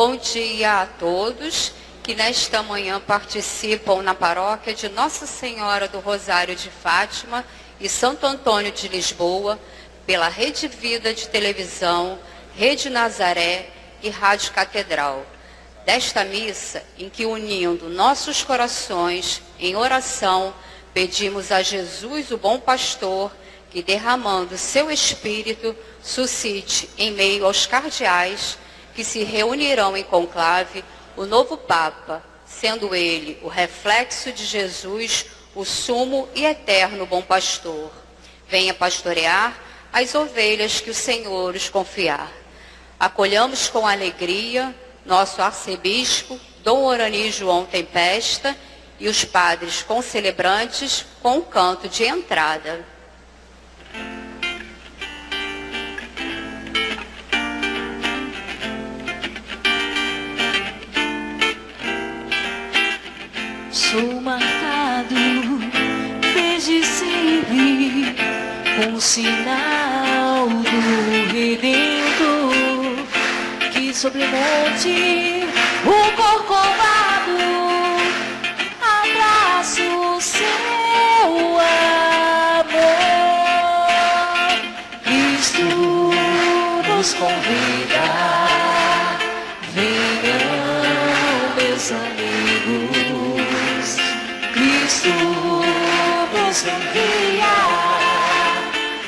Bom dia a todos que nesta manhã participam na paróquia de Nossa Senhora do Rosário de Fátima e Santo Antônio de Lisboa, pela Rede Vida de televisão, Rede Nazaré e Rádio Catedral. Desta missa, em que unindo nossos corações em oração, pedimos a Jesus, o bom pastor, que derramando seu Espírito, suscite em meio aos cardeais que se reunirão em conclave o novo Papa, sendo ele o reflexo de Jesus, o sumo e eterno bom pastor. Venha pastorear as ovelhas que o Senhor os confiar. Acolhamos com alegria nosso arcebispo, Dom Orani João Tempesta, e os padres concelebrantes com o canto de entrada. Sou marcado desde sempre com o sinal do Redentor, que sobre o monte o Corcovado abraço o seu amor. Cristo nos convida, venham meus amigos. Cristo nos envia,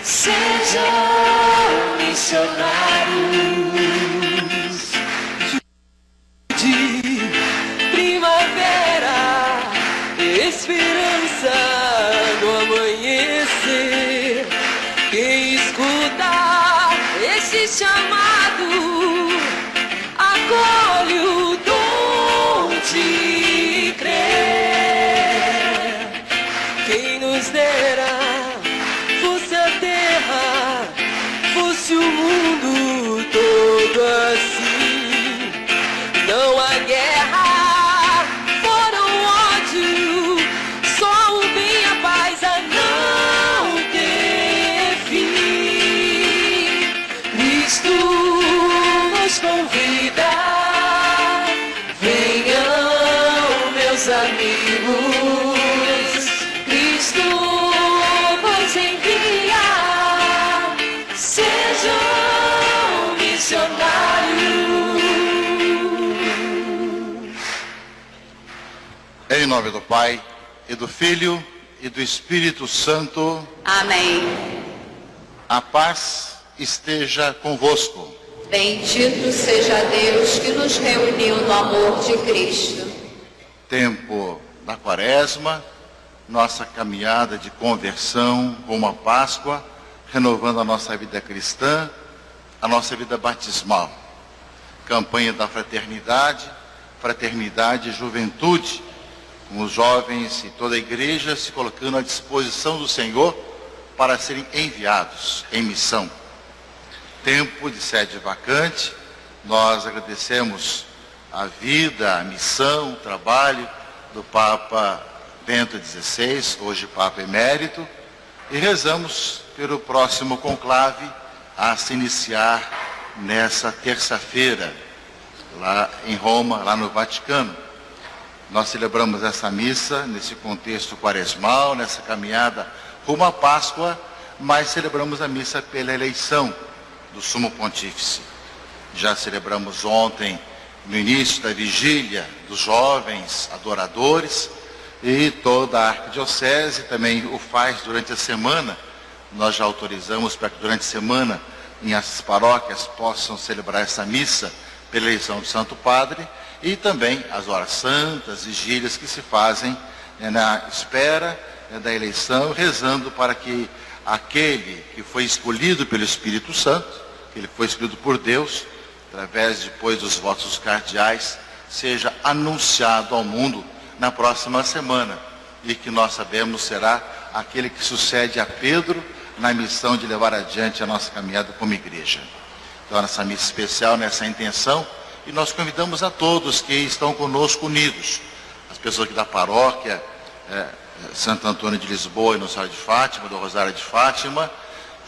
sejam missionários de primavera, esperança no amanhecer. Quem escuta esse chamado, acolhe o dom de crer. Quem nos dera fosse a terra, fosse o mundo todo assim. Não há guerra, fora o ódio, só o bem e a paz a não ter fim. Cristo nos convida, venham meus amigos. Cristo nos envia, sejam missionários. Em nome do Pai, e do Filho, e do Espírito Santo. Amém. A paz esteja convosco. Bendito seja Deus que nos reuniu no amor de Cristo. Tempo da Quaresma, nossa caminhada de conversão rumo à Páscoa, renovando a nossa vida cristã, a nossa vida batismal. Campanha da fraternidade, fraternidade e juventude, com os jovens e toda a igreja se colocando à disposição do Senhor para serem enviados em missão. Tempo de sede vacante, nós agradecemos a vida, a missão, o trabalho do Papa Bento XVI, hoje Papa Emérito, e rezamos pelo próximo conclave a se iniciar nessa terça-feira, lá em Roma, lá no Vaticano. Nós celebramos essa missa nesse contexto quaresmal, nessa caminhada rumo à Páscoa, mas celebramos a missa pela eleição do Sumo Pontífice. Já celebramos ontem, no início da vigília, dos jovens adoradores, e toda a arquidiocese também o faz durante a semana. Nós já autorizamos para que durante a semana em as paróquias possam celebrar essa missa pela eleição do Santo Padre, e também as horas santas, vigílias que se fazem na espera da eleição, rezando para que aquele que foi escolhido pelo Espírito Santo, que ele foi escolhido por Deus, através depois dos votos dos cardeais, seja anunciado ao mundo na próxima semana, e que nós sabemos será aquele que sucede a Pedro na missão de levar adiante a nossa caminhada como igreja. Então, nessa missa especial, nessa intenção, e nós convidamos a todos que estão conosco unidos, as pessoas aqui da paróquia Santo Antônio de Lisboa e Nossa Senhora de Fátima, do Rosário de Fátima,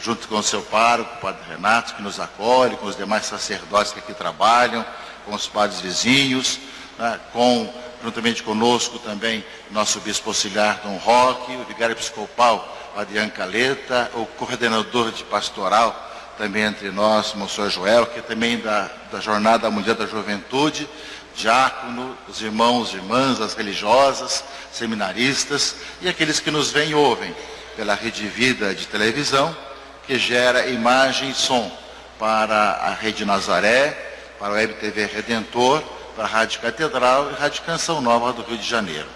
junto com o seu pároco, o Padre Renato, que nos acolhe, com os demais sacerdotes que aqui trabalham, com os padres vizinhos, né, juntamente conosco também nosso bispo auxiliar Dom Roque, o vigário episcopal Adriano Caleta, o coordenador de pastoral também entre nós, Monsenhor Joel, que é também da Jornada Mundial da Juventude, diácono, os irmãos e irmãs, as religiosas, seminaristas e aqueles que nos veem e ouvem pela Rede Vida de televisão, que gera imagem e som para a Rede Nazaré, para a Web TV Redentor, para a Rádio Catedral e a Rádio Canção Nova do Rio de Janeiro.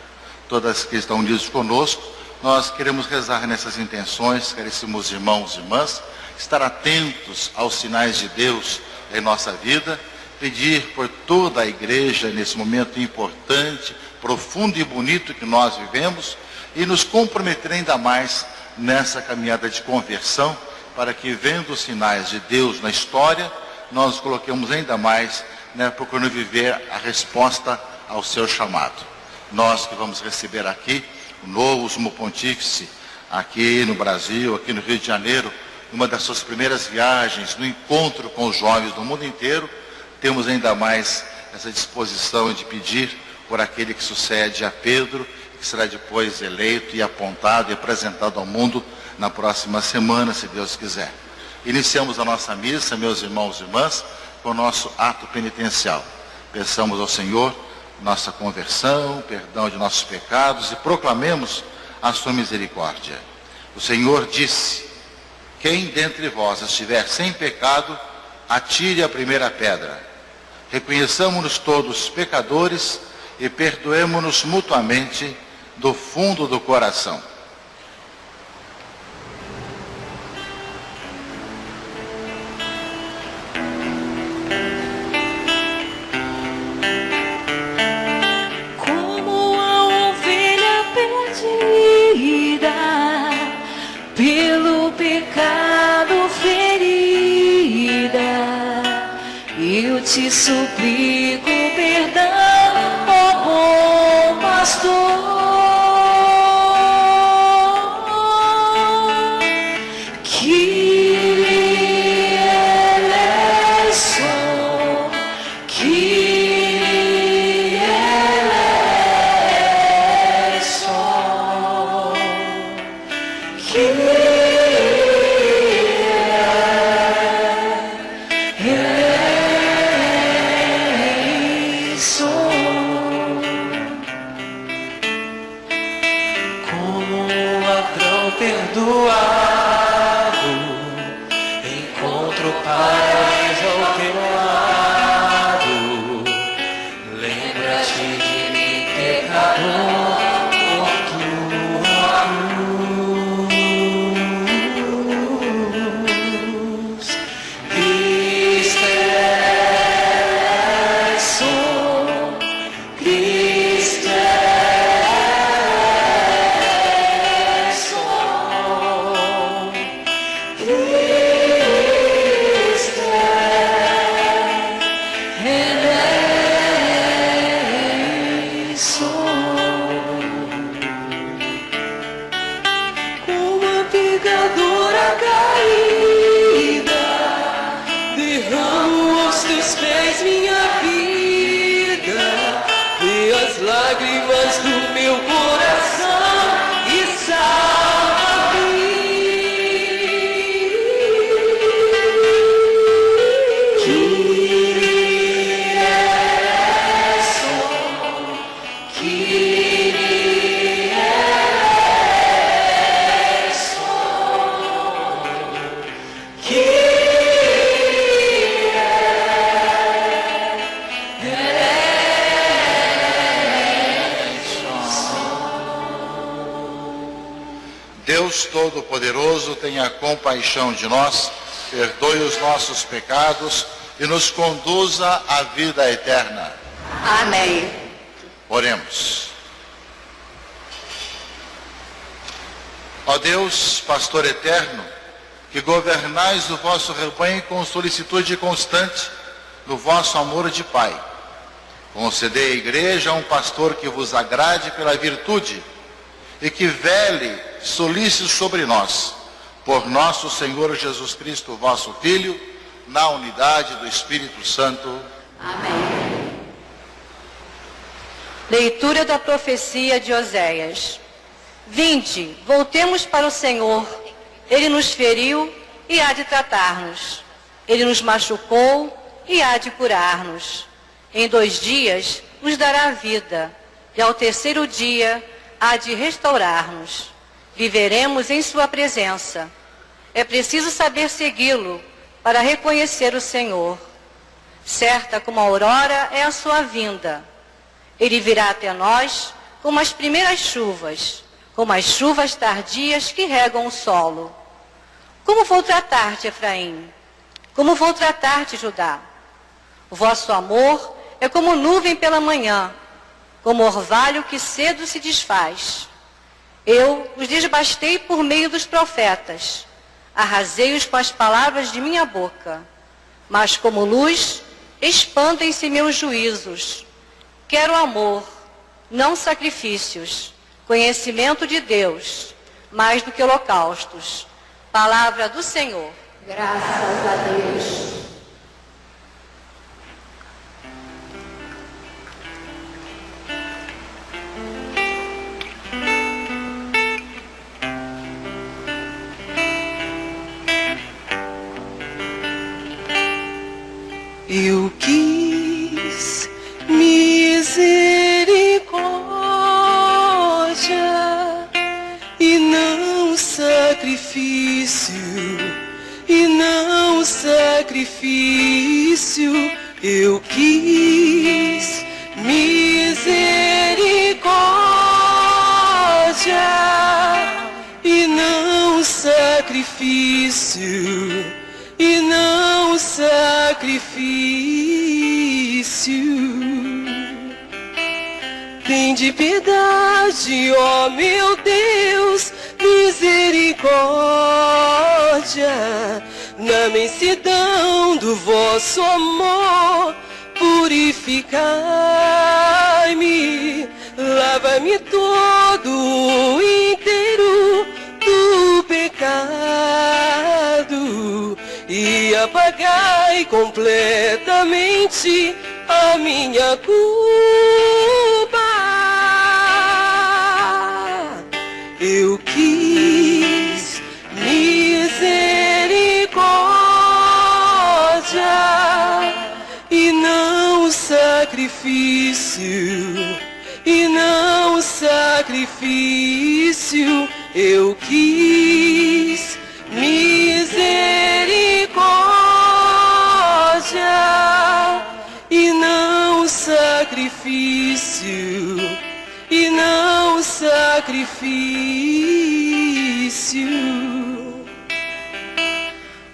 Todas que estão unidos conosco, nós queremos rezar nessas intenções, caríssimos irmãos e irmãs, estar atentos aos sinais de Deus em nossa vida, pedir por toda a igreja nesse momento importante, profundo e bonito que nós vivemos e nos comprometer ainda mais nessa caminhada de conversão, para que, vendo os sinais de Deus na história, nós nos coloquemos ainda mais, procurando viver a resposta ao seu chamado. Nós que vamos receber aqui o novo Sumo Pontífice, aqui no Brasil, aqui no Rio de Janeiro, numa das suas primeiras viagens, no encontro com os jovens do mundo inteiro, temos ainda mais essa disposição de pedir por aquele que sucede a Pedro, que será depois eleito e apontado e apresentado ao mundo na próxima semana, se Deus quiser. Iniciamos a nossa missa, meus irmãos e irmãs, com o nosso ato penitencial. Peçamos ao Senhor nossa conversão, perdão de nossos pecados e proclamemos a sua misericórdia. O Senhor disse: quem dentre vós estiver sem pecado, atire a primeira pedra. Reconheçamos-nos todos pecadores e perdoemo-nos mutuamente do fundo do coração. Como a ovelha perdida, pelo pecado ferida, eu te suplico perdão, ó bom pastor. Lágrimas do meu coração e salva-me. Deus Todo-Poderoso, tenha compaixão de nós, perdoe os nossos pecados e nos conduza à vida eterna. Amém. Oremos. Ó Deus, pastor eterno, que governais o vosso rebanho com solicitude constante no vosso amor de Pai, concedei à igreja um pastor que vos agrade pela virtude e que vele solícito sobre nós, por nosso Senhor Jesus Cristo, vosso Filho, na unidade do Espírito Santo. Amém. Leitura da profecia de Oséias. Vinde, voltemos para o Senhor. Ele nos feriu e há de tratar-nos. Ele nos machucou e há de curar-nos. Em 2 dias nos dará vida, e ao 3º dia há de restaurar-nos. Viveremos em sua presença. É preciso saber segui-lo para reconhecer o Senhor. Certa como a aurora é a sua vinda. Ele virá até nós como as primeiras chuvas, como as chuvas tardias que regam o solo. Como vou tratar-te, Efraim? Como vou tratar-te, Judá? O vosso amor é como nuvem pela manhã, como orvalho que cedo se desfaz. Eu os desbastei por meio dos profetas, arrasei-os com as palavras de minha boca. Mas como luz, expandem-se meus juízos. Quero amor, não sacrifícios, conhecimento de Deus, mais do que holocaustos. Palavra do Senhor. Graças a Deus. Eu quis misericórdia e não sacrifício, e não sacrifício. Eu quis misericórdia e não sacrifício, e não sacrifício. Tende piedade, ó meu Deus, misericórdia. Na imensidão do vosso amor, purificai-me, lava-me todo inteiro do pecado e apagai completamente a minha culpa. Eu quis misericórdia e não sacrifício, e não sacrifício. Eu quis misericórdia e não sacrifício, e não sacrifício.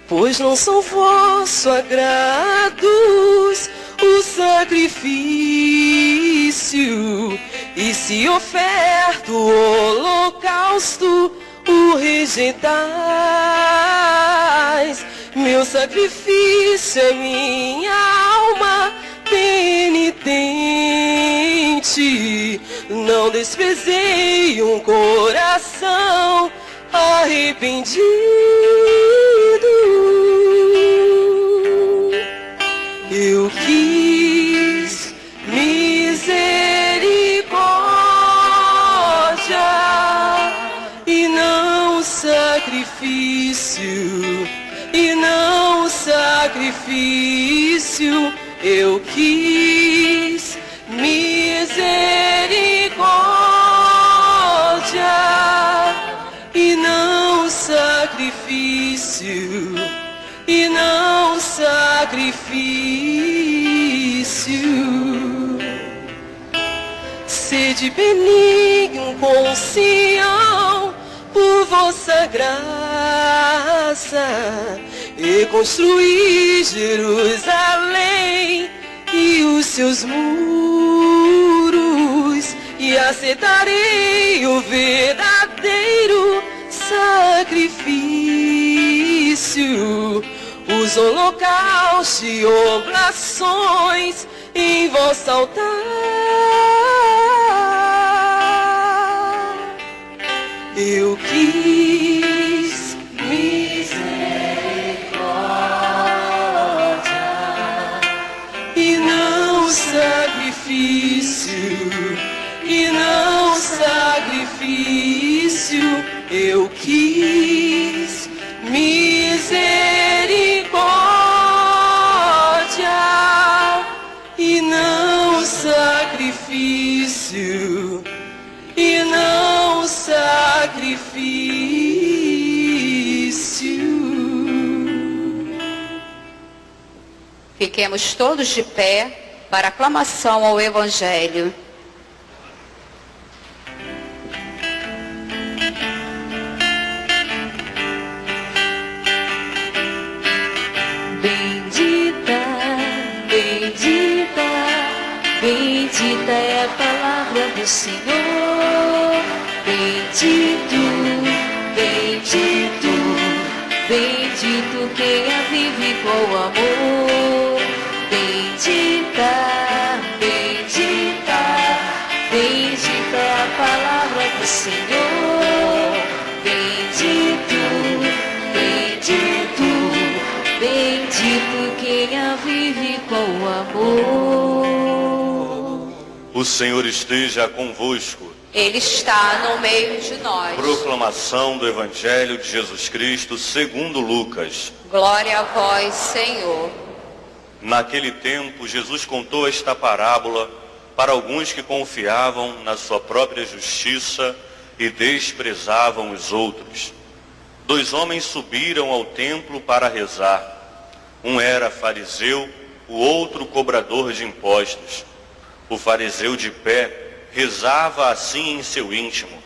Pois não são vosso agrados o sacrifício, e se oferta o holocausto, o rejeitais. Meu sacrifício é minha alma penitente. Não desprezei um coração arrependido. Eu quis misericórdia e não sacrifício, e não sacrifício. Eu quis misericórdia e não sacrifício, e não sacrifício. Sede benigno com Sião por vossa graça, e construí Jerusalém e os seus muros, e aceitarei o verdadeiro sacrifício, os holocaustos e oblações em vosso altar. Eu quis misericórdia e não sacrifício, eu quis misericórdia e não sacrifício, e não sacrifício. Fiquemos todos de pé para aclamação ao Evangelho. Bendita é a palavra do Senhor. Bendito, bendito, bendito quem a vive com amor. Bendita, bendita, bendita é a palavra do Senhor. Bendito, bendito, bendito quem a vive com amor. O Senhor esteja convosco. Ele está no meio de nós. Proclamação do Evangelho de Jesus Cristo segundo Lucas. Glória a vós, Senhor. Naquele tempo, Jesus contou esta parábola para alguns que confiavam na sua própria justiça e desprezavam os outros. 2 homens subiram ao templo para rezar. Um era fariseu, o outro cobrador de impostos. O fariseu de pé rezava assim em seu íntimo: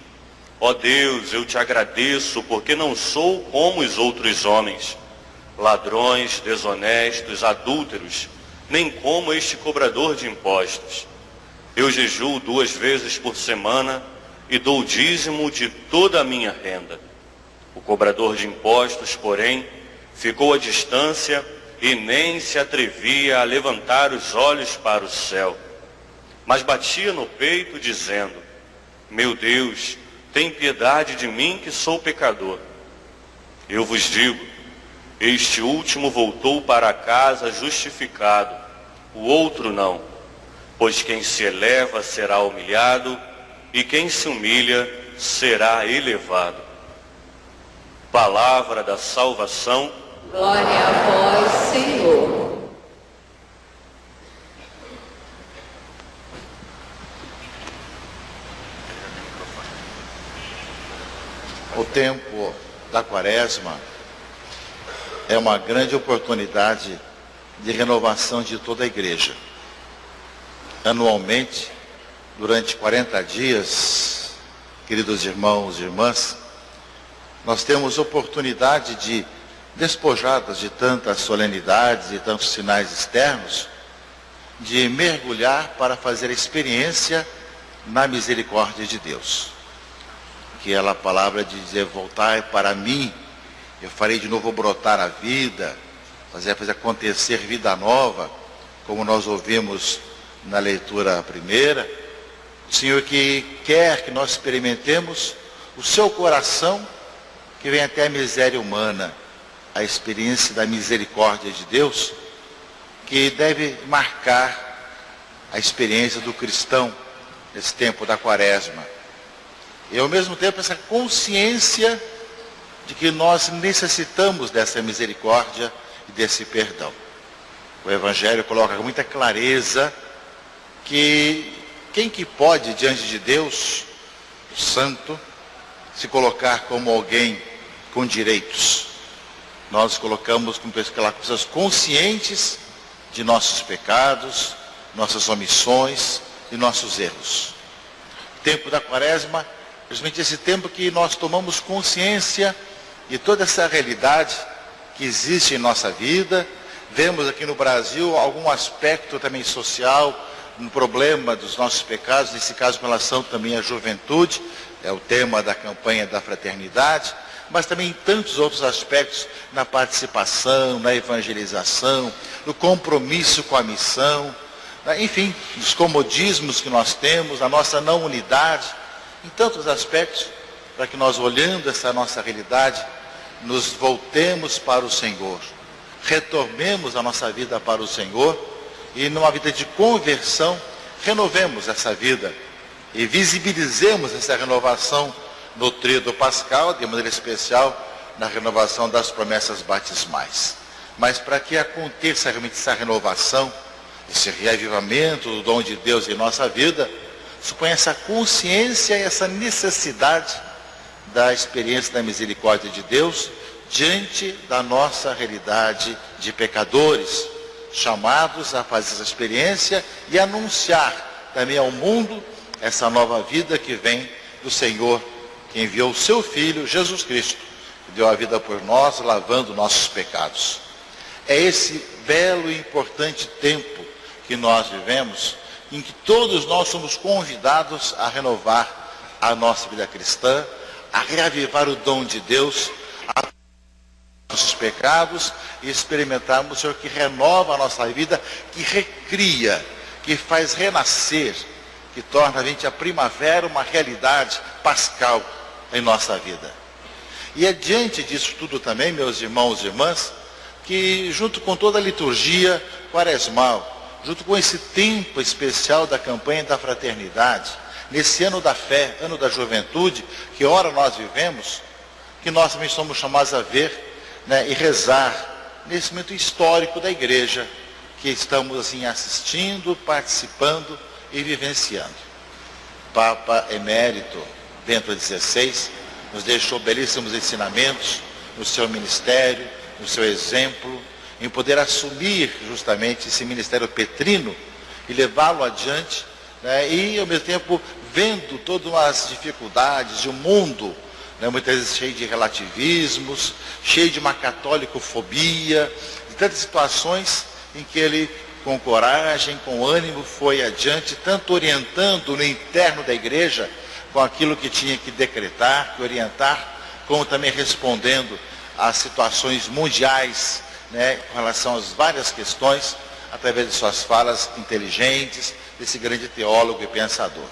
ó Deus, eu te agradeço porque não sou como os outros homens, ladrões, desonestos, adúlteros, nem como este cobrador de impostos. Eu jejuo 2 vezes por semana e dou o dízimo de toda a minha renda. O cobrador de impostos, porém, ficou à distância e nem se atrevia a levantar os olhos para o céu, mas batia no peito dizendo: meu Deus, tem piedade de mim que sou pecador. Eu vos digo, este último voltou para casa justificado, o outro não, pois quem se eleva será humilhado e quem se humilha será elevado. Palavra da salvação. Glória a vós, Senhor. O tempo da Quaresma é uma grande oportunidade de renovação de toda a igreja. Anualmente, durante 40 dias, queridos irmãos e irmãs, nós temos oportunidade de, despojadas de tantas solenidades e tantos sinais externos, de mergulhar para fazer a experiência na misericórdia de Deus. Aquela palavra de dizer: voltai para mim, eu farei de novo brotar a vida, fazer acontecer vida nova, como nós ouvimos na leitura primeira. O Senhor que quer que nós experimentemos o seu coração, que vem até a miséria humana, a experiência da misericórdia de Deus, que deve marcar a experiência do cristão nesse tempo da Quaresma. E ao mesmo tempo essa consciência de que nós necessitamos dessa misericórdia e desse perdão. O Evangelho coloca com muita clareza que quem que pode diante de Deus, o Santo, se colocar como alguém com direitos? Nós nos colocamos como pessoas conscientes de nossos pecados, nossas omissões e nossos erros. O tempo da Quaresma, principalmente esse tempo que nós tomamos consciência de toda essa realidade que existe em nossa vida. Vemos aqui no Brasil algum aspecto também social, no problema dos nossos pecados, nesse caso com relação também à juventude, é o tema da campanha da fraternidade, mas também em tantos outros aspectos, na participação, na evangelização, no compromisso com a missão, enfim, nos comodismos que nós temos, a nossa não unidade, em tantos aspectos, para que nós, olhando essa nossa realidade, nos voltemos para o Senhor, retornemos a nossa vida para o Senhor e numa vida de conversão, renovemos essa vida e visibilizemos essa renovação no tríduo pascal, de maneira especial na renovação das promessas batismais. Mas para que aconteça realmente essa renovação, esse reavivamento do dom de Deus em nossa vida, supõe essa consciência e essa necessidade da experiência da misericórdia de Deus diante da nossa realidade de pecadores, chamados a fazer essa experiência e anunciar também ao mundo essa nova vida que vem do Senhor, que enviou o seu Filho, Jesus Cristo, que deu a vida por nós, lavando nossos pecados. É esse belo e importante tempo que nós vivemos, em que todos nós somos convidados a renovar a nossa vida cristã, a reavivar o dom de Deus, a nossos pecados e experimentarmos o Senhor que renova a nossa vida, que recria, que faz renascer, que torna a gente a primavera uma realidade pascal em nossa vida. E é diante disso tudo também, meus irmãos e irmãs, que junto com toda a liturgia quaresmal, junto com esse tempo especial da campanha da fraternidade, nesse ano da fé, ano da juventude, que ora nós vivemos, que nós também somos chamados a ver, e rezar nesse momento histórico da igreja, que estamos assim assistindo, participando e vivenciando. O Papa Emérito Bento XVI nos deixou belíssimos ensinamentos no seu ministério, no seu exemplo, em poder assumir justamente esse ministério petrino e levá-lo adiante, e ao mesmo tempo vendo todas as dificuldades de um mundo, muitas vezes cheio de relativismos, cheio de uma católico-fobia, de tantas situações em que ele, com coragem, com ânimo, foi adiante, tanto orientando no interno da igreja, com aquilo que tinha que decretar, que orientar, como também respondendo às situações mundiais, com relação às várias questões, através de suas falas inteligentes, desse grande teólogo e pensador.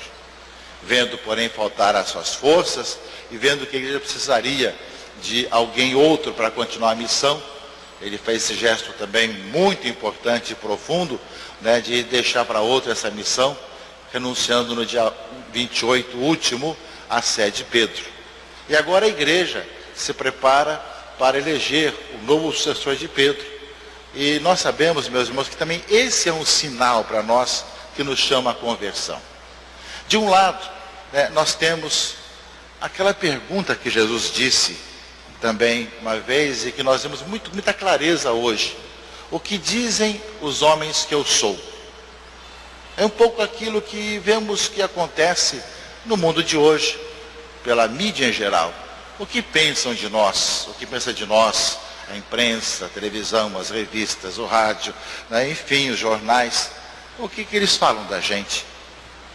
Vendo, porém, faltar as suas forças e vendo que a igreja precisaria de alguém outro para continuar a missão, ele fez esse gesto também muito importante e profundo, de deixar para outro essa missão, renunciando no dia 28 último à sé de Pedro. E agora a igreja se prepara para eleger o novo sucessor de Pedro. E nós sabemos, meus irmãos, que também esse é um sinal para nós que nos chama à conversão. De um lado, nós temos aquela pergunta que Jesus disse também uma vez e que nós temos muita clareza hoje. O que dizem os homens que eu sou? É um pouco aquilo que vemos que acontece no mundo de hoje, pela mídia em geral. O que pensam de nós? O que pensa de nós? A imprensa, a televisão, as revistas, o rádio, enfim, os jornais. O que eles falam da gente?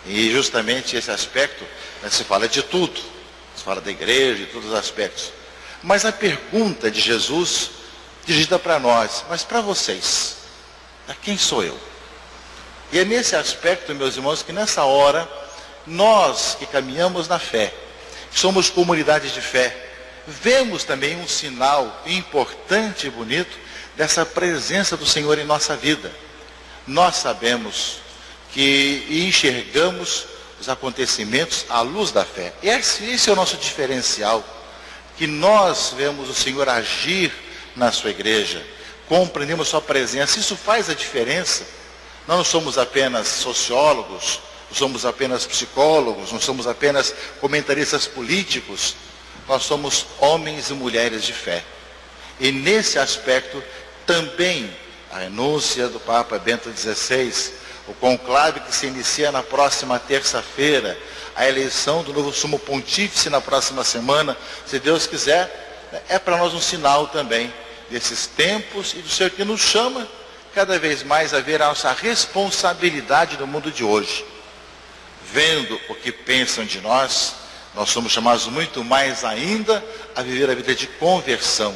E justamente esse aspecto, se fala de tudo. Se fala da igreja, de todos os aspectos. Mas a pergunta de Jesus, dirigida para nós, mas para vocês, quem sou eu? E é nesse aspecto, meus irmãos, que nessa hora, nós que caminhamos na fé, somos comunidade de fé, vemos também um sinal importante e bonito dessa presença do Senhor em nossa vida. Nós sabemos que enxergamos os acontecimentos à luz da fé. Esse é o nosso diferencial, que nós vemos o Senhor agir na sua igreja, compreendemos sua presença, isso faz a diferença. Nós não somos apenas sociólogos, não somos apenas psicólogos, não somos apenas comentaristas políticos, nós somos homens e mulheres de fé. E nesse aspecto também a renúncia do Papa Bento XVI, o conclave que se inicia na próxima terça-feira, a eleição do novo sumo pontífice na próxima semana, se Deus quiser, é para nós um sinal também desses tempos e do Senhor que nos chama cada vez mais a ver a nossa responsabilidade no mundo de hoje. Vendo o que pensam de nós, nós somos chamados muito mais ainda a viver a vida de conversão,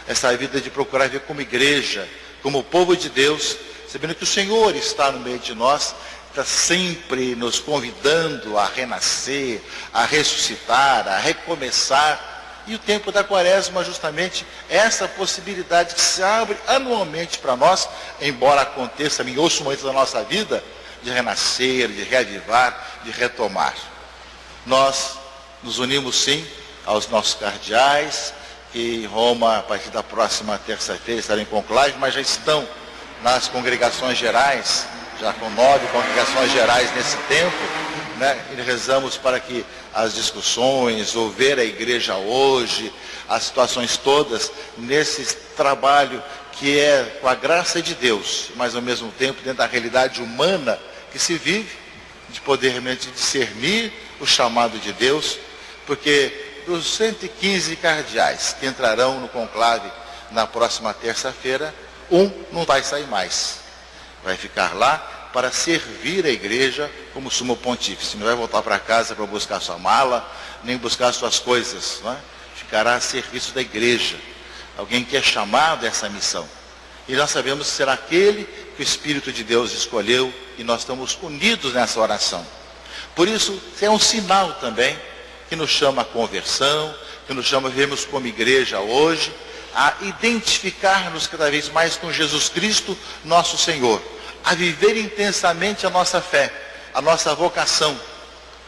essa vida de procurar viver como igreja, como povo de Deus, sabendo que o Senhor está no meio de nós, está sempre nos convidando a renascer, a ressuscitar, a recomeçar. E o tempo da quaresma justamente é essa possibilidade que se abre anualmente para nós, embora aconteça em outros momentos da nossa vida, de renascer, de reavivar, de retomar. Nós nos unimos sim aos nossos cardeais, que em Roma, a partir da próxima terça-feira, estarão em conclave, mas já estão nas congregações gerais, já com 9 congregações gerais nesse tempo, né? E rezamos para que as discussões, ou ver a igreja hoje, as situações todas, nesse trabalho que é com a graça de Deus, mas ao mesmo tempo dentro da realidade humana que se vive, de poder realmente discernir o chamado de Deus, porque dos 115 cardeais que entrarão no conclave na próxima terça-feira, um não vai sair mais. Vai ficar lá para servir a igreja como sumo pontífice. Não vai voltar para casa para buscar sua mala, nem buscar suas coisas. Não é? Ficará a serviço da igreja. Alguém que é chamado a essa missão. E nós sabemos que será aquele que o Espírito de Deus escolheu, e nós estamos unidos nessa oração. Por isso, é um sinal também que nos chama a conversão, que nos chama a vivermos como igreja hoje, a identificar-nos cada vez mais com Jesus Cristo, nosso Senhor, a viver intensamente a nossa fé, a nossa vocação,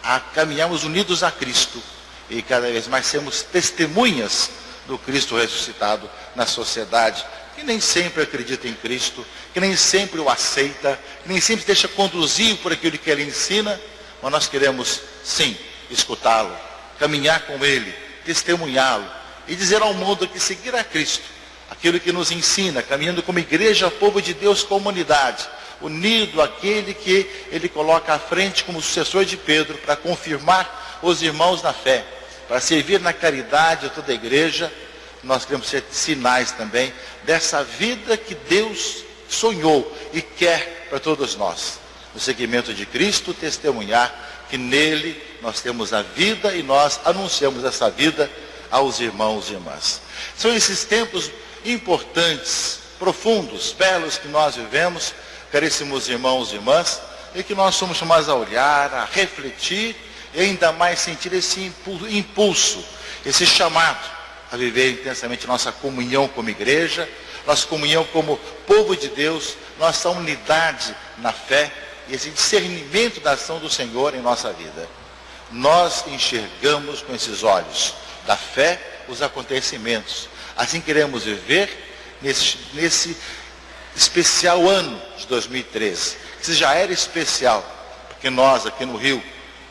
a caminharmos unidos a Cristo e cada vez mais sermos testemunhas do Cristo ressuscitado na sociedade, que nem sempre acredita em Cristo, que nem sempre o aceita, que nem sempre deixa conduzir por aquilo que ele ensina, mas nós queremos, sim, escutá-lo, caminhar com ele, testemunhá-lo e dizer ao mundo que seguir a Cristo, aquilo que nos ensina, caminhando como igreja, povo de Deus, comunidade, unido àquele que ele coloca à frente como sucessor de Pedro, para confirmar os irmãos na fé, para servir na caridade a toda a igreja. Nós queremos ser sinais também dessa vida que Deus sonhou e quer para todos nós. No seguimento de Cristo, testemunhar que nele nós temos a vida e nós anunciamos essa vida aos irmãos e irmãs. São esses tempos importantes, profundos, belos que nós vivemos, caríssimos irmãos e irmãs, e que nós somos chamados a olhar, a refletir e ainda mais sentir esse impulso, esse chamado a viver intensamente nossa comunhão como igreja, nossa comunhão como povo de Deus, nossa unidade na fé e esse discernimento da ação do Senhor em nossa vida. Nós enxergamos com esses olhos da fé os acontecimentos. Assim queremos viver nesse especial ano de 2013. Que já era especial, porque nós aqui no Rio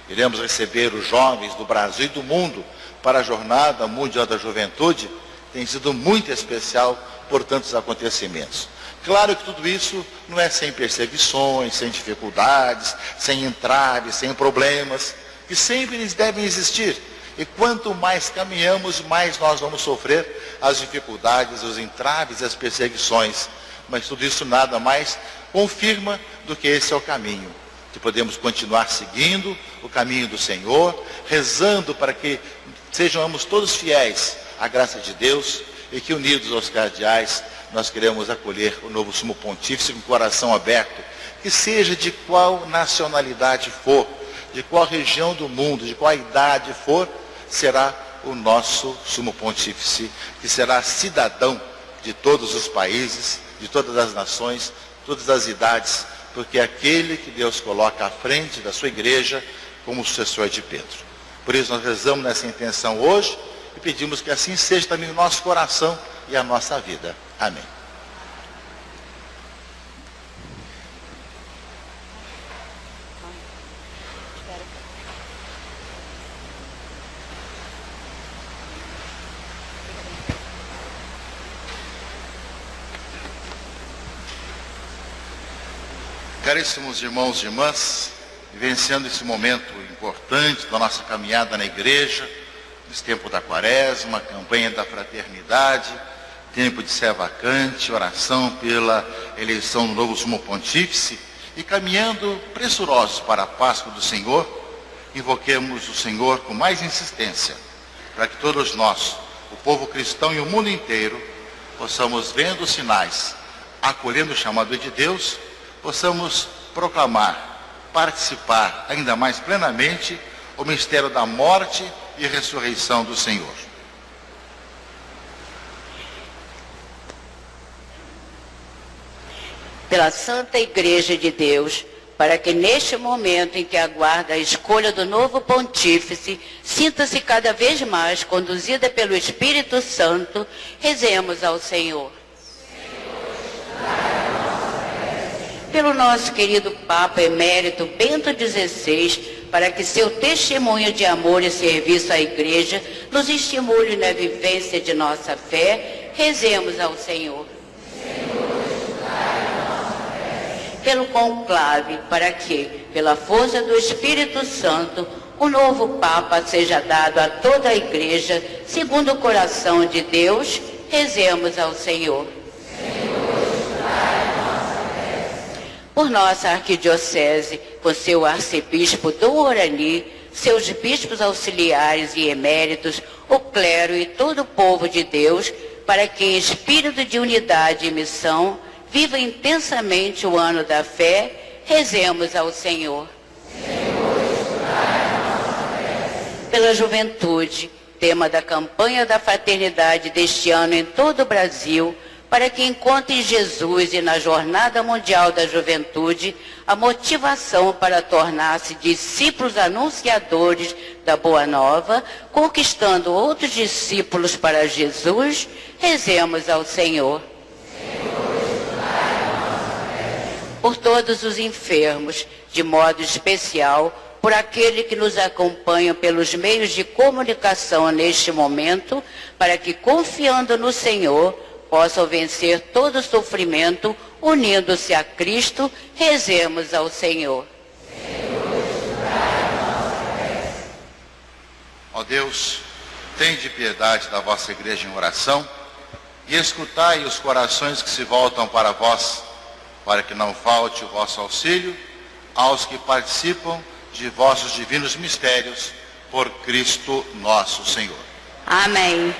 iremos receber os jovens do Brasil e do mundo para a Jornada Mundial da Juventude. Tem sido muito especial por tantos acontecimentos. Claro que tudo isso não é sem perseguições, sem dificuldades, sem entraves, sem problemas, que sempre eles devem existir. E quanto mais caminhamos, mais nós vamos sofrer as dificuldades, os entraves, as perseguições. Mas tudo isso nada mais confirma do que esse é o caminho. Que podemos continuar seguindo o caminho do Senhor, rezando para que sejamos todos fiéis à graça de Deus e que unidos aos cardeais nós queremos acolher o novo sumo pontífice com o coração aberto, que seja de qual nacionalidade for, de qual região do mundo, de qual idade for, será o nosso sumo pontífice, que será cidadão de todos os países, de todas as nações, todas as idades, porque é aquele que Deus coloca à frente da sua igreja como sucessor de Pedro. Por isso nós rezamos nessa intenção hoje e pedimos que assim seja também o nosso coração e a nossa vida. Amém. Caríssimos irmãos e irmãs, vivenciando esse momento importante da nossa caminhada na igreja, nesse tempo da quaresma, campanha da fraternidade, tempo de sé vacante, oração pela eleição do novo sumo pontífice, e caminhando pressurosos para a Páscoa do Senhor, invoquemos o Senhor com mais insistência, para que todos nós, o povo cristão e o mundo inteiro, possamos, vendo os sinais, acolhendo o chamado de Deus, possamos proclamar, participar ainda mais plenamente o mistério da morte e ressurreição do Senhor. Pela Santa Igreja de Deus, para que neste momento em que aguarda a escolha do novo pontífice, sinta-se cada vez mais conduzida pelo Espírito Santo, rezemos ao Senhor. Pelo nosso querido Papa Emérito Bento XVI, para que seu testemunho de amor e serviço à Igreja nos estimule na vivência de nossa fé, rezemos ao Senhor. Pelo conclave, para que, pela força do Espírito Santo, o novo Papa seja dado a toda a Igreja, segundo o coração de Deus, rezemos ao Senhor. Por nossa arquidiocese, com seu arcebispo Dom Orani, seus bispos auxiliares e eméritos, o clero e todo o povo de Deus, para que em espírito de unidade e missão, viva intensamente o ano da fé, rezemos ao Senhor. Pela juventude, tema da campanha da fraternidade deste ano em todo o Brasil, para que encontre em Jesus e na Jornada Mundial da Juventude a motivação para tornar-se discípulos anunciadores da Boa Nova, conquistando outros discípulos para Jesus, rezemos ao Senhor. Por todos os enfermos, de modo especial, por aquele que nos acompanha pelos meios de comunicação neste momento, para que, confiando no Senhor, possam vencer todo sofrimento, unindo-se a Cristo, rezemos ao Senhor. Ó Deus, tende piedade da vossa igreja em oração e escutai os corações que se voltam para vós, para que não falte o vosso auxílio aos que participam de vossos divinos mistérios, por Cristo nosso Senhor. Amém.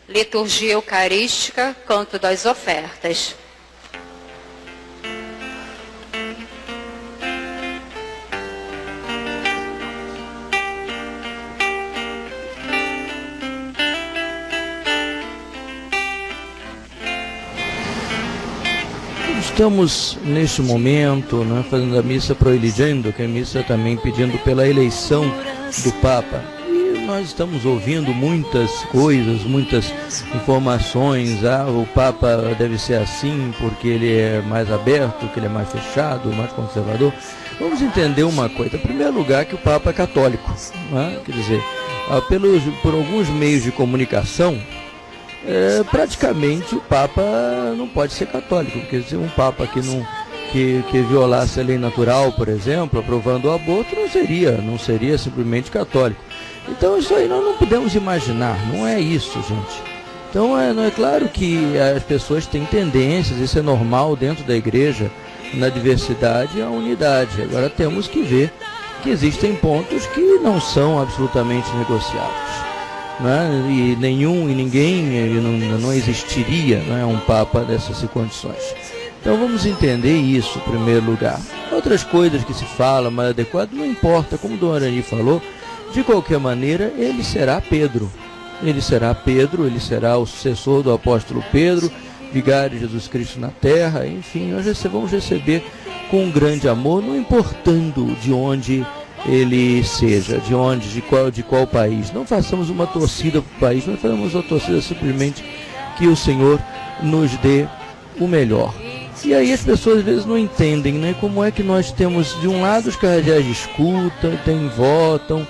Liturgia Eucarística, canto das ofertas. Estamos neste momento, né, fazendo a missa proeligendo, que é a missa também pedindo pela eleição do Papa. E nós estamos ouvindo muitas coisas, muitas informações. O Papa deve ser assim porque ele é mais aberto, que ele é mais fechado, mais conservador. Vamos entender uma coisa. Em primeiro lugar, que o Papa é católico, né? Quer dizer, por alguns meios de comunicação, praticamente o Papa não pode ser católico, porque se um Papa que violasse a lei natural, por exemplo, aprovando o aborto, não seria simplesmente católico. Então isso aí nós não podemos imaginar, não é isso, gente. Então não é claro que as pessoas têm tendências, isso é normal dentro da igreja, na diversidade e a unidade. Agora temos que ver que existem pontos que não são absolutamente negociáveis. Né? E ninguém não existiria, né, um Papa dessas condições. Então vamos entender isso em primeiro lugar. Outras coisas que se fala mais adequado, não importa, como o Dom Orani falou, de qualquer maneira ele será Pedro. Ele será o sucessor do apóstolo Pedro, vigário de Jesus Cristo na terra. Enfim, nós vamos receber com um grande amor, não importando de onde ele seja, de qual país. Não façamos uma torcida para o país, nós fazemos uma torcida simplesmente que o Senhor nos dê o melhor. E aí as pessoas às vezes não entendem, né, como é que nós temos, de um lado, os cardeais discutem, votam,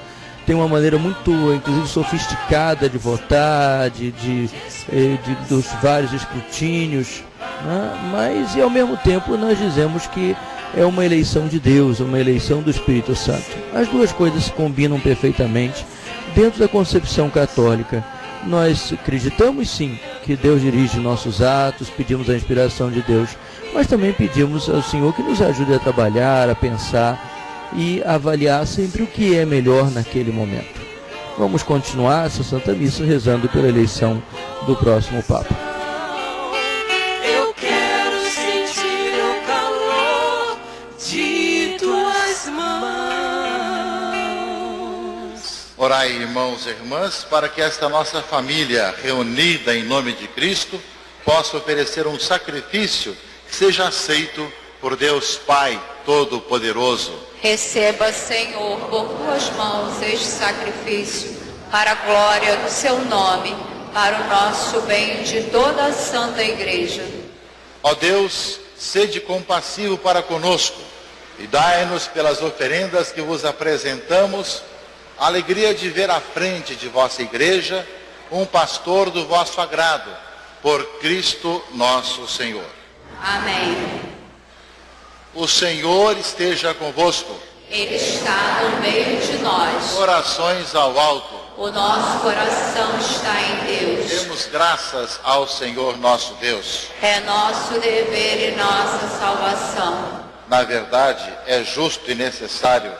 tem uma maneira muito, inclusive, sofisticada de votar, dos vários escrutínios, né? Mas, e ao mesmo tempo, nós dizemos que é uma eleição de Deus, uma eleição do Espírito Santo. As duas coisas se combinam perfeitamente dentro da concepção católica. Nós acreditamos, sim, que Deus dirige nossos atos, pedimos a inspiração de Deus, mas também pedimos ao Senhor que nos ajude a trabalhar, a pensar e avaliar sempre o que é melhor naquele momento. Vamos continuar essa Santa Missa rezando pela eleição do próximo Papa. Eu quero sentir o calor de tuas mãos. Orai, irmãos e irmãs, para que esta nossa família reunida em nome de Cristo possa oferecer um sacrifício que seja aceito por Deus Pai Todo-Poderoso. Receba, Senhor, por tuas mãos este sacrifício, para a glória do seu nome, para o nosso bem de toda a Santa Igreja. Ó Deus, sede compassivo para conosco e dai-nos pelas oferendas que vos apresentamos a alegria de ver à frente de vossa Igreja um pastor do vosso agrado, por Cristo nosso Senhor. Amém. O Senhor esteja convosco. Ele está no meio de nós. Orações ao alto. O nosso coração está em Deus. Demos graças ao Senhor nosso Deus. É nosso dever e nossa salvação. Na verdade, é justo e necessário,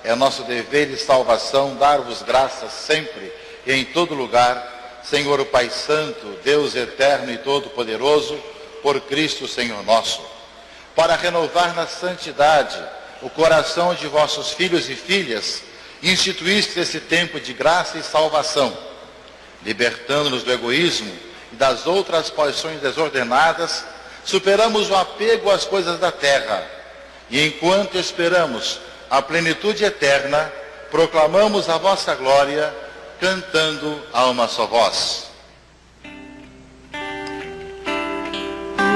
é nosso dever e salvação dar-vos graças sempre e em todo lugar, Senhor Pai Santo, Deus eterno e todo-poderoso, por Cristo Senhor nosso, para renovar na santidade o coração de vossos filhos e filhas, instituíste esse tempo de graça e salvação, libertando-nos do egoísmo e das outras paixões desordenadas, superamos o apego às coisas da terra, e enquanto esperamos a plenitude eterna, proclamamos a vossa glória, cantando a uma só voz.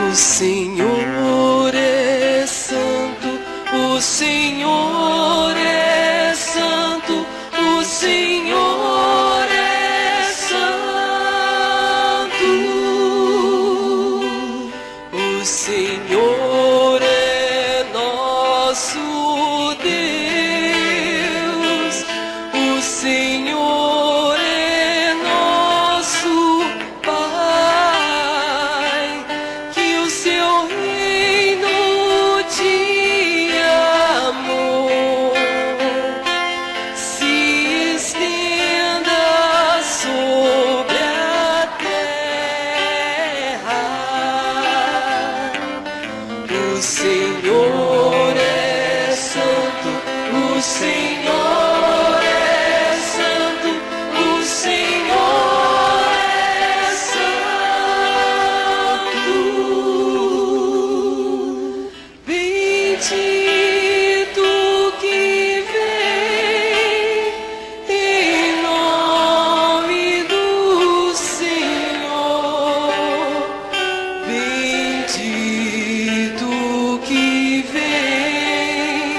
O Senhor é santo, o Senhor é santo, o Senhor é santo. O Senhor é nosso Deus, o Senhor é nosso Pai, que o seu reino de amor se estenda sobre a terra. O Senhor é santo, o Senhor é santo, o Senhor é santo. Bendito que vem em nome do Senhor. Bendito que vem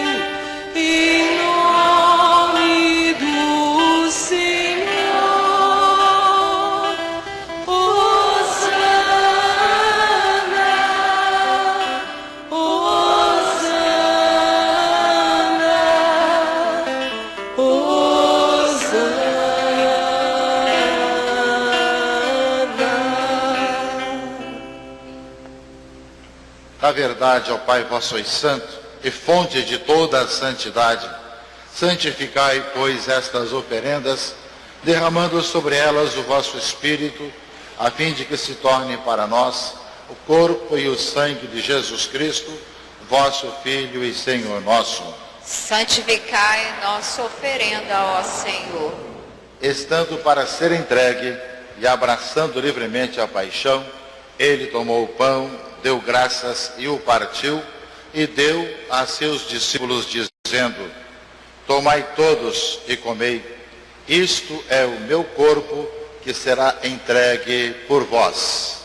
em nome do Senhor. Hosana, Hosana, Hosana. Na verdade, ó Pai, vós sois santo e fonte de toda a santidade. Santificai, pois, estas oferendas, derramando sobre elas o vosso Espírito, a fim de que se torne para nós o corpo e o sangue de Jesus Cristo, vosso Filho e Senhor nosso. Santificai nossa oferenda, ó Senhor. Estando para ser entregue e abraçando livremente a paixão, ele tomou o pão, deu graças e o partiu, e deu a seus discípulos, dizendo: tomai todos e comei, isto é o meu corpo, que será entregue por vós.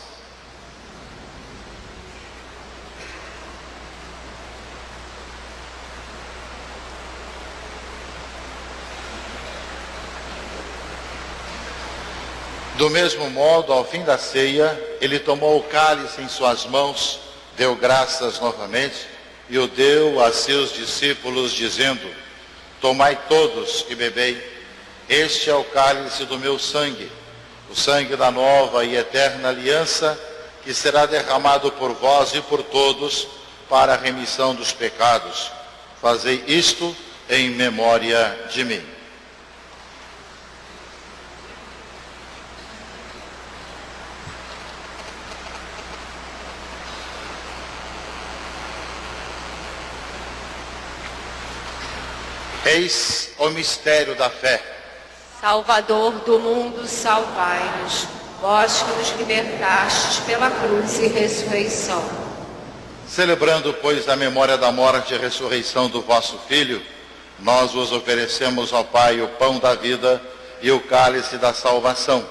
Do mesmo modo, ao fim da ceia, ele tomou o cálice em suas mãos, deu graças novamente e o deu a seus discípulos, dizendo: tomai todos e bebei, este é o cálice do meu sangue, o sangue da nova e eterna aliança, que será derramado por vós e por todos para a remissão dos pecados. Fazei isto em memória de mim. Eis o mistério da fé. Salvador do mundo, salvai-nos. Vós que nos libertastes pela cruz e ressurreição. Celebrando, pois, a memória da morte e ressurreição do vosso Filho, nós vos oferecemos, ó Pai, o pão da vida e o cálice da salvação.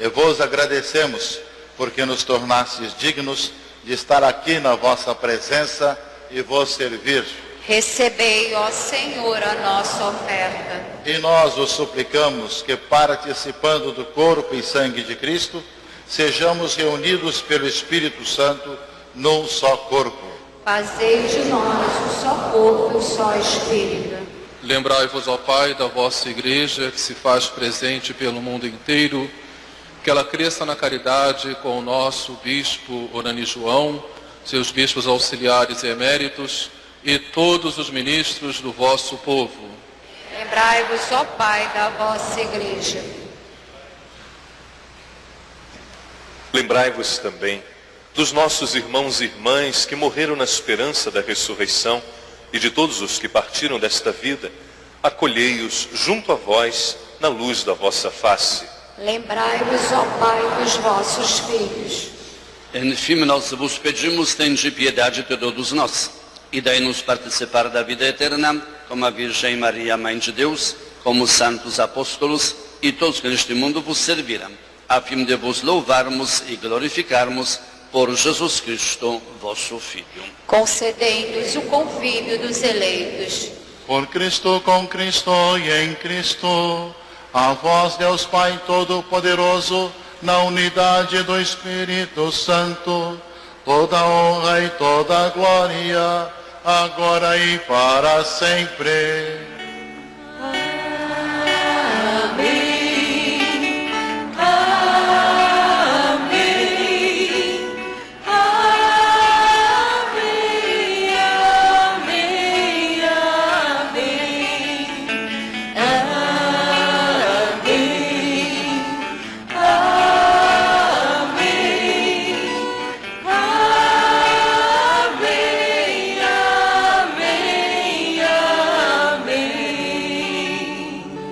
E vos agradecemos, porque nos tornastes dignos de estar aqui na vossa presença e vos servir. Recebei, ó Senhor, a nossa oferta. E nós os suplicamos que, participando do corpo e sangue de Cristo, sejamos reunidos pelo Espírito Santo num só corpo. Fazei de nós um só corpo e um só Espírito. Lembrai-vos, ó Pai, da vossa Igreja, que se faz presente pelo mundo inteiro, que ela cresça na caridade com o nosso Bispo Orani João, seus bispos auxiliares e eméritos, e todos os ministros do vosso povo. Lembrai-vos, ó Pai, da vossa Igreja. Lembrai-vos também dos nossos irmãos e irmãs que morreram na esperança da ressurreição e de todos os que partiram desta vida. Acolhei-os junto a vós na luz da vossa face. Lembrai-vos, ó Pai, dos vossos filhos. Enfim, nós vos pedimos, tende piedade de todos nós e dai-nos participar da vida eterna, como a Virgem Maria, Mãe de Deus, como os santos apóstolos e todos que neste mundo vos serviram, a fim de vos louvarmos e glorificarmos por Jesus Cristo, vosso Filho. Concedei-nos o convívio dos eleitos. Por Cristo, com Cristo e em Cristo, a vós, Deus Pai Todo-Poderoso, na unidade do Espírito Santo, toda honra e toda glória, agora e para sempre.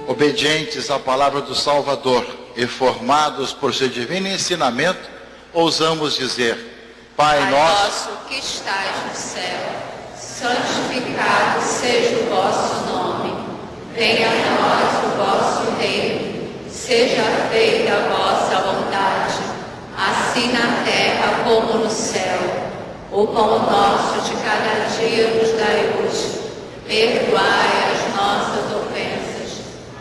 Obedientes à palavra do Salvador e formados por seu divino ensinamento, ousamos dizer: Pai nosso que estais no céu, santificado seja o vosso nome. Venha a nós o vosso reino. Seja feita a vossa vontade, assim na terra como no céu. O pão nosso de cada dia nos dai hoje. Perdoai as nossas ofensas,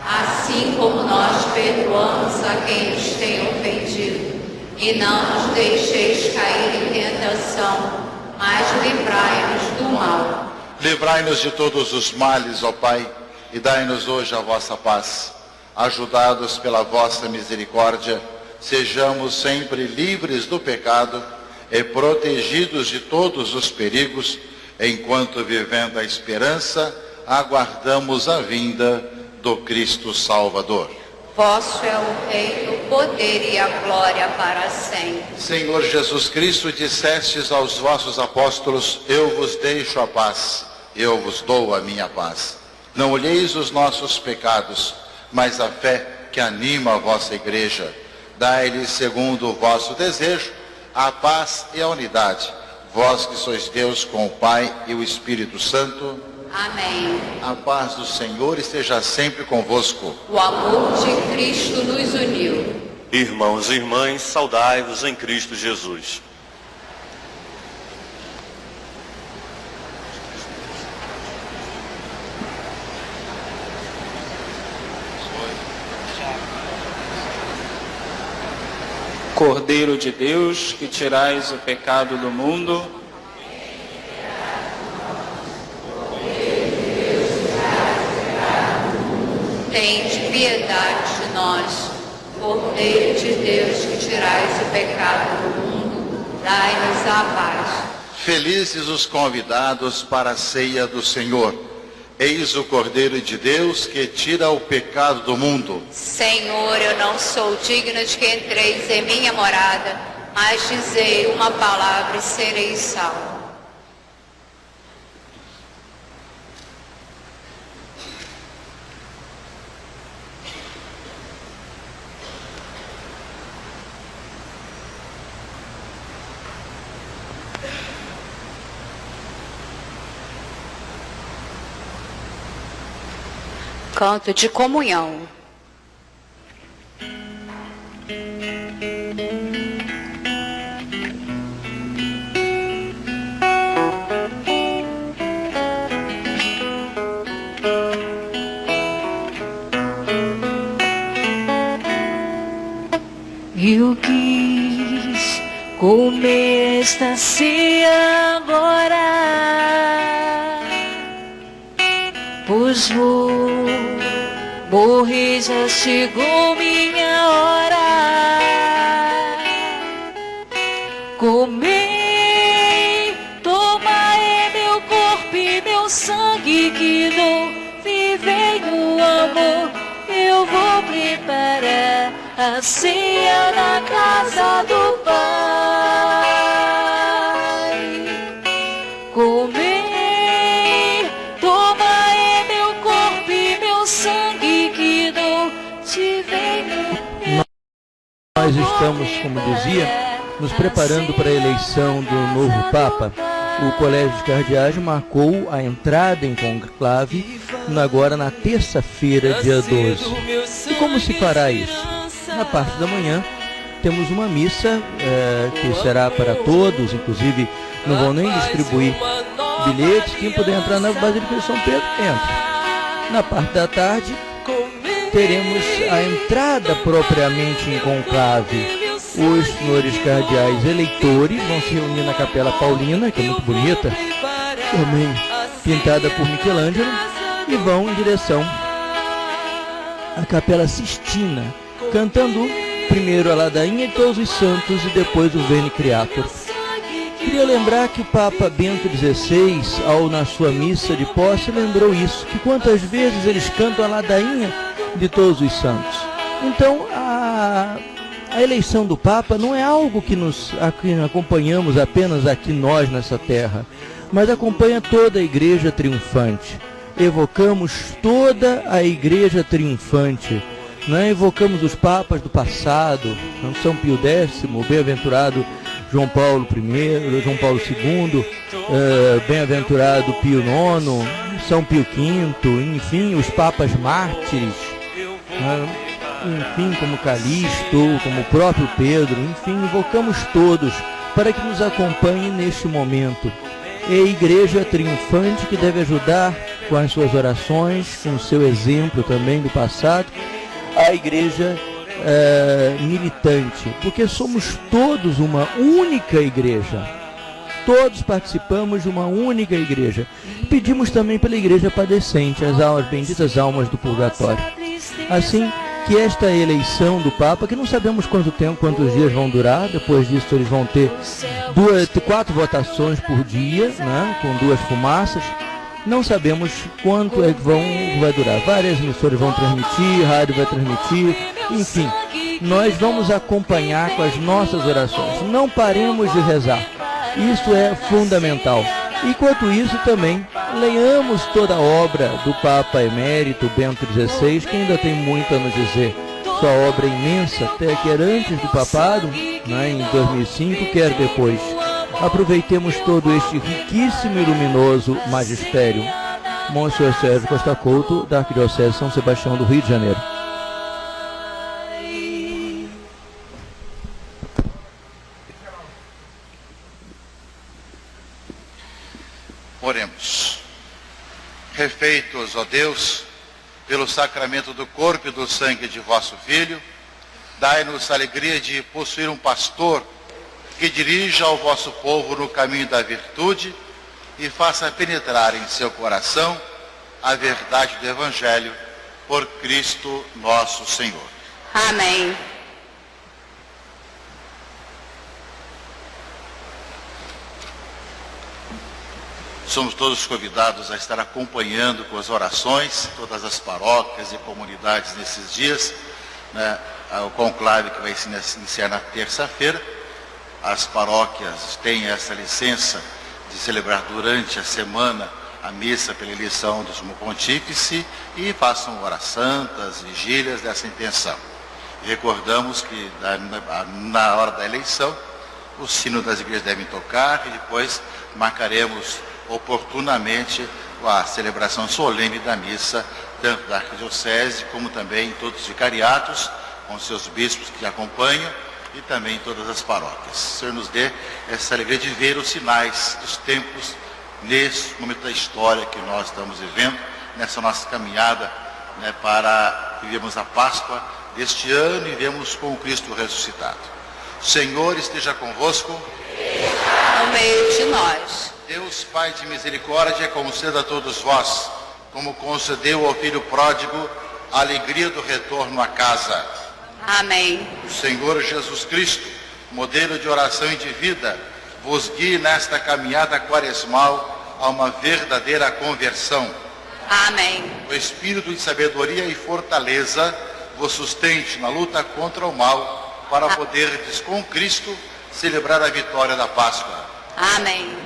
assim como nós perdoamos a quem nos tem ofendido. E não nos deixeis cair em tentação, mas livrai-nos do mal. Livrai-nos de todos os males, ó Pai, e dai-nos hoje a vossa paz. Ajudados pela vossa misericórdia, sejamos sempre livres do pecado e protegidos de todos os perigos, enquanto, vivendo a esperança, aguardamos a vinda do Cristo Salvador. Vosso é o reino, o poder e a glória para sempre. Senhor Jesus Cristo, dissestes aos vossos apóstolos: eu vos deixo a paz, eu vos dou a minha paz. Não olheis os nossos pecados, mas a fé que anima a vossa igreja. Dai-lhes, segundo o vosso desejo, a paz e a unidade. Vós que sois Deus com o Pai e o Espírito Santo. Amém. A paz do Senhor esteja sempre convosco. O amor de Cristo nos uniu. Irmãos e irmãs, saudai-vos em Cristo Jesus. Cordeiro de Deus, que tirais o pecado do mundo, tende piedade de nós. Cordeiro de Deus, que tirais o pecado do mundo, dai-nos a paz. Felizes os convidados para a ceia do Senhor. Eis o Cordeiro de Deus que tira o pecado do mundo. Senhor, eu não sou digno de que entreis em minha morada, mas dizei uma palavra e serei salvo. Canto de comunhão. Eu quis comer esta ceia agora, pois vou morrer, já chegou minha hora. Comei, toma é meu corpo e meu sangue que dou, vivei no amor. Eu vou preparar a ceia na casa do Pai. Comei, toma é meu corpo e meu sangue que dou, te venho. Nós estamos, como dizia, nos preparando para a eleição do novo Papa. O Colégio de Cardeais marcou a entrada em conclave agora na terça-feira, dia 12. E como se fará isso? Na parte da manhã temos uma missa que será para todos, inclusive não vão nem distribuir bilhetes. Quem puder entrar na Basílica de São Pedro, entra. Na parte da tarde teremos a entrada propriamente em conclave. Os senhores cardeais eleitores vão se reunir na Capela Paulina, que é muito bonita, também pintada por Michelangelo, e vão em direção à Capela Sistina, cantando primeiro a ladainha de Todos os Santos e depois o Veni Creator. Queria lembrar que o Papa Bento XVI, na sua missa de posse, lembrou isso, que quantas vezes eles cantam a ladainha de Todos os Santos. Então, a eleição do Papa não é algo que acompanhamos apenas aqui nós nessa terra, mas acompanha toda a Igreja triunfante. Evocamos toda a Igreja triunfante. Evocamos os papas do passado, São Pio X, o bem-aventurado João Paulo I, João Paulo II, bem-aventurado Pio IX, São Pio V, enfim, os papas mártires, enfim, como Calixto, como o próprio Pedro, enfim, invocamos todos para que nos acompanhem neste momento. É a Igreja triunfante que deve ajudar com as suas orações, com o seu exemplo também do passado, a Igreja militante, porque somos todos uma única Igreja. Todos participamos de uma única Igreja. Pedimos também pela Igreja padecente, as almas, benditas almas do purgatório. Assim que esta eleição do Papa, que não sabemos quanto tempo, quantos dias vão durar, depois disso eles vão ter 4 votações por dia, com 2 fumaças, não sabemos quanto vai durar. Várias emissoras vão transmitir, rádio vai transmitir, enfim, nós vamos acompanhar com as nossas orações. Não paremos de rezar, isso é fundamental. Enquanto isso também, leiamos toda a obra do Papa Emérito Bento XVI, que ainda tem muito a nos dizer. Sua obra imensa, até quer antes do papado, em 2005, quer depois. Aproveitemos todo este riquíssimo e luminoso magistério. Monsenhor Sérgio Costa Couto, da Arquidiocese de São Sebastião do Rio de Janeiro. Oremos. Refeitos, ó Deus, pelo sacramento do corpo e do sangue de vosso Filho, dai-nos a alegria de possuir um pastor que dirija o vosso povo no caminho da virtude e faça penetrar em seu coração a verdade do Evangelho, por Cristo nosso Senhor. Amém. Somos todos convidados a estar acompanhando com as orações, todas as paróquias e comunidades nesses dias, o conclave que vai se iniciar na terça-feira. As paróquias têm essa licença de celebrar durante a semana a missa pela eleição do Sumo Pontífice e façam horas santas, vigílias dessa intenção. E recordamos que na hora da eleição, o sino das igrejas devem tocar e depois marcaremos oportunamente a celebração solene da missa tanto da Arquidiocese como também todos os vicariatos, com seus bispos que acompanham, e também todas as paróquias. O Senhor nos dê essa alegria de ver os sinais dos tempos, nesse momento da história que nós estamos vivendo, nessa nossa caminhada, né, para vivermos a Páscoa deste ano e vemos com o Cristo ressuscitado. O Senhor esteja convosco. No meio de nós. Deus, Pai de misericórdia, conceda a todos vós, como concedeu ao Filho pródigo, a alegria do retorno à casa. Amém. O Senhor Jesus Cristo, modelo de oração e de vida, vos guie nesta caminhada quaresmal a uma verdadeira conversão. Amém. O Espírito de sabedoria e fortaleza vos sustente na luta contra o mal, para poderdes com Cristo celebrar a vitória da Páscoa. Amém.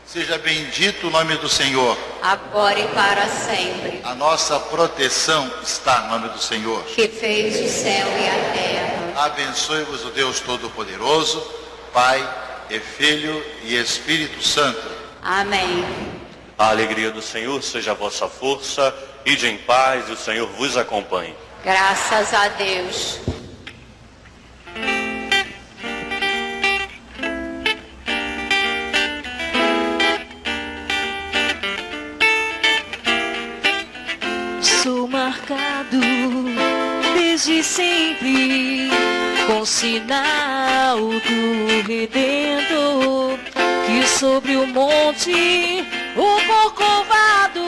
Seja bendito o nome do Senhor. Agora e para sempre. A nossa proteção está no nome do Senhor. Que fez o céu e a terra. Abençoe-vos o Deus Todo-Poderoso, Pai e Filho e Espírito Santo. Amém. A alegria do Senhor seja a vossa força, ide em paz e o Senhor vos acompanhe. Graças a Deus. Sou marcado desde sempre com sinal do Redentor, que sobre o monte o Corcovado